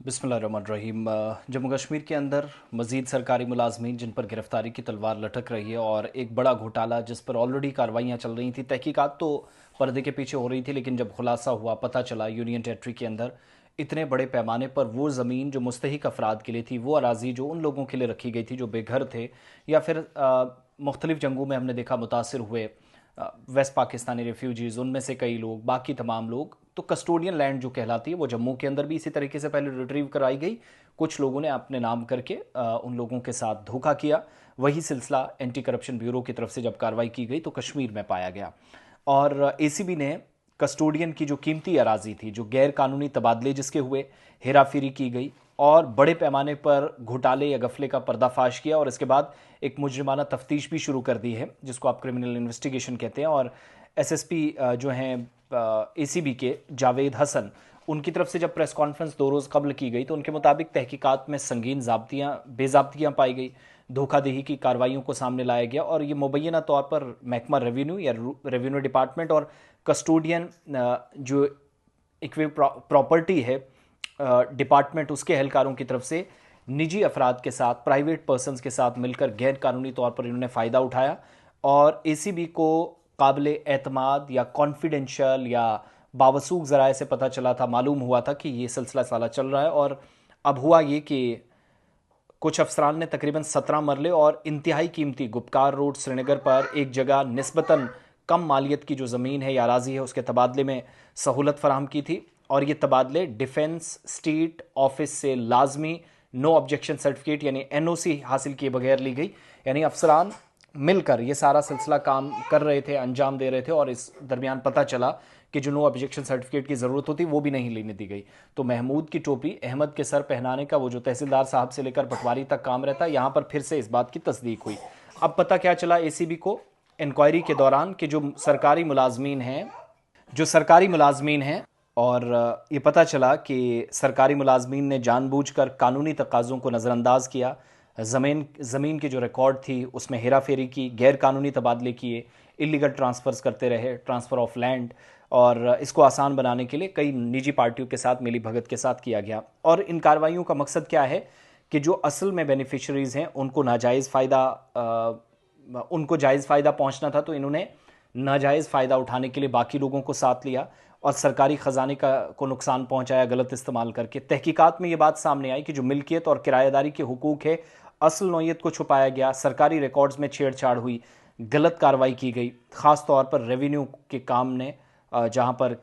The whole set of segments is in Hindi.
बिस्मिल्लाहिर्रहमानिर्रहीम। जम्मू कश्मीर के अंदर मज़ीद सरकारी मुलाजमीन जिन पर गिरफ्तारी की तलवार लटक रही है और एक बड़ा घोटाला जिस पर ऑलरेडी कार्रवाइयाँ चल रही थी, तहकीकात तो पर्दे के पीछे हो रही थी, लेकिन जब खुलासा हुआ, पता चला यूनियन टेरिटरी के अंदर इतने बड़े पैमाने पर वो ज़मीन जो मुस्तहिक अफराद के लिए थी, वो अराज़ी जो उन लोगों के लिए रखी गई थी जो बेघर थे या फिर मुख्तलिफ जंगों में हमने देखा मुतासर हुए वेस्ट पाकिस्तानी रेफ्यूजीज़, उनमें से कई लोग, बाकी तमाम लोग, तो कस्टोडियन लैंड जो कहलाती है वो जम्मू के अंदर भी इसी तरीके से पहले रिट्रीव कराई गई। कुछ लोगों ने अपने नाम करके उन लोगों के साथ धोखा किया। वही सिलसिला एंटी करप्शन ब्यूरो की तरफ से जब कार्रवाई की गई तो कश्मीर में पाया गया और एसीबी ने कस्टोडियन की जो कीमती अराजी थी, जो गैर कानूनी तबादले जिसके हुए, हेराफेरी की गई और बड़े पैमाने पर घोटाले या गफले का पर्दाफाश किया और इसके बाद एक मुजरिमाना तफ्तीश भी शुरू कर दी है जिसको आप क्रिमिनल इन्वेस्टिगेशन कहते हैं। और एसएसपी जो हैं एसीबी के जावेद हसन, उनकी तरफ से जब प्रेस कॉन्फ्रेंस 2 रोज़ कबल की गई तो उनके मुताबिक तहकीकात में संगीन बेजाब्तियाँ पाई गई, धोखाधड़ी की कार्रवाइयों को सामने लाया गया और ये मुबैना तौर पर महकमा रेवेन्यू या रेवेन्यू डिपार्टमेंट और कस्टोडियन जो इक्वी प्रॉपर्टी है डिपार्टमेंट, उसके एहलकारों की तरफ से निजी अफराद के साथ, प्राइवेट पर्सनस के साथ मिलकर गैर कानूनी तौर पर इन्होंने फ़ायदा उठाया और एसीबी को काबिल एतमाद या कॉन्फिडेंशियल या बावसूख ज़राए से पता चला था, मालूम हुआ था कि ये सिलसिला साला चल रहा है। और अब हुआ ये कि कुछ अफसरान ने तकरीबन 17 मरले और इंतहाई कीमती गुपकार रोड श्रीनगर पर एक जगह निस्बतन कम मालियत की जो ज़मीन है या अराजी है उसके तबादले में सहूलत फराहम की थी और ये तबादले डिफेंस स्टेट ऑफिस से लाजमी नो ऑब्जेक्शन सर्टिफिकेट यानी एनओसी हासिल किए बगैर ली गई। यानी अफसरान मिलकर ये सारा सिलसिला काम कर रहे थे, अंजाम दे रहे थे और इस दरमियान पता चला कि जो नो ऑब्जेक्शन सर्टिफिकेट की ज़रूरत होती वो भी नहीं लेने दी गई। तो महमूद की टोपी अहमद के सर पहनाने का वो जो तहसीलदार साहब से लेकर पटवारी तक काम रहता है, यहाँ पर फिर से इस बात की तस्दीक हुई। अब पता क्या चला एसीबी को इंक्वायरी के दौरान कि जो सरकारी मुलाजमीन हैं और ये पता चला कि सरकारी मुलाजमीन ने जानबूझकर कानूनी तकाज़ों को नज़रअंदाज किया, ज़मीन की जो रिकॉर्ड थी उसमें हेरा फेरी की, गैर कानूनी तबादले किए, इलीगल ट्रांसफ़र्स करते रहे, ट्रांसफ़र ऑफ लैंड, और इसको आसान बनाने के लिए कई निजी पार्टियों के साथ मिली भगत के साथ किया गया। और इन कार्रवाइयों का मकसद क्या है कि जो असल में बेनिफिशरीज़ हैं उनको जायज़ फ़ायदा पहुँचना था, तो इन्होंने नाजायज़ फ़ायदा उठाने के लिए बाकी लोगों को साथ लिया और सरकारी ख़जाने को नुकसान पहुंचाया गलत इस्तेमाल करके। तहकीकात में ये बात सामने आई कि जो मिल्कियत और किराएदारी के हुकूक है, असल नौइयत को छुपाया गया, सरकारी रिकॉर्ड्स में छेड़छाड़ हुई, गलत कार्रवाई की गई, ख़ास तौर पर रेवेन्यू के काम ने, जहाँ पर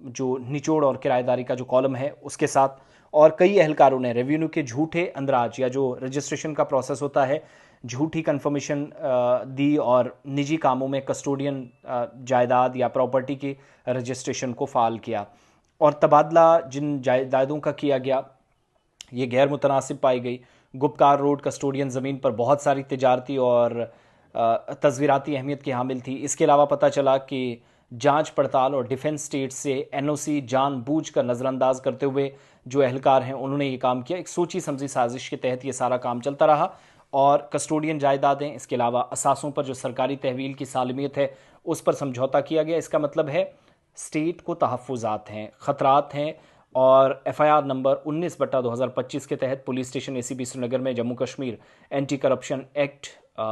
जो निचोड़ और किराएदारी का जो कॉलम है उसके साथ, और कई एहलकारों ने रेवेन्यू के झूठे अंदराज या जो रजिस्ट्रेशन का प्रोसेस होता है, झूठी कंफर्मेशन दी और निजी कामों में कस्टोडियन जायदाद या प्रॉपर्टी की रजिस्ट्रेशन को फ़ाल किया। और तबादला जिन जायदादों का किया गया ये गैर मुतनासिब पाई गई। गुपकार रोड कस्टोडियन ज़मीन पर बहुत सारी तिजारती और तस्वीराती अहमियत की हामिल थी। इसके अलावा पता चला कि जांच पड़ताल और डिफेंस स्टेट से एनओसी जानबूझकर नज़रअंदाज करते हुए जो एहलकार हैं उन्होंने ये काम किया। एक सोची समझी साजिश के तहत ये सारा काम चलता रहा और कस्टोडियन जायदादें, इसके अलावा असासों पर जो सरकारी तहवील की सालमियत है उस पर समझौता किया गया। इसका मतलब है स्टेट को तहफ़्फ़ुज़ात हैं, ख़तरात हैं और एफआईआर नंबर 19/2025 के तहत पुलिस स्टेशन एसीबी श्रीनगर में Jammu Kashmir anti corruption act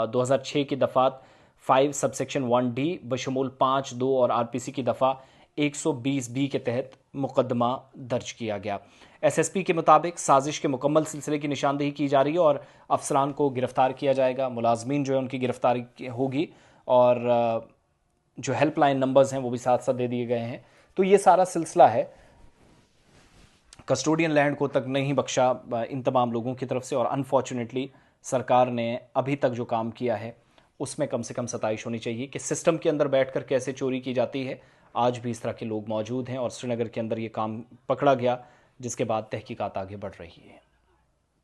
2006 की दफ़ात 5 सबसेक्शन 1D बशमूल 5, 2 और आरपीसी की दफ़ा 120B के तहत मुकदमा दर्ज किया गया। एसएसपी के मुताबिक साजिश के मुकम्मल सिलसिले की निशानदेही की जा रही है और अफसरान को गिरफ्तार किया जाएगा, मुलाजमीन जो है उनकी गिरफ्तारी होगी और जो हेल्पलाइन नंबर्स हैं वो भी साथ साथ दे दिए गए हैं। तो ये सारा सिलसिला है, कस्टोडियन लैंड को तक नहीं बख्शा इन तमाम लोगों की तरफ से और अनफॉर्चुनेटली सरकार ने अभी तक जो काम किया है उसमें कम से कम सताइश होनी चाहिए कि सिस्टम के अंदर बैठकर कैसे चोरी की जाती है। आज भी इस तरह के लोग मौजूद हैं और श्रीनगर के अंदर ये काम पकड़ा गया, जिसके बाद तहकीकात आगे बढ़ रही है।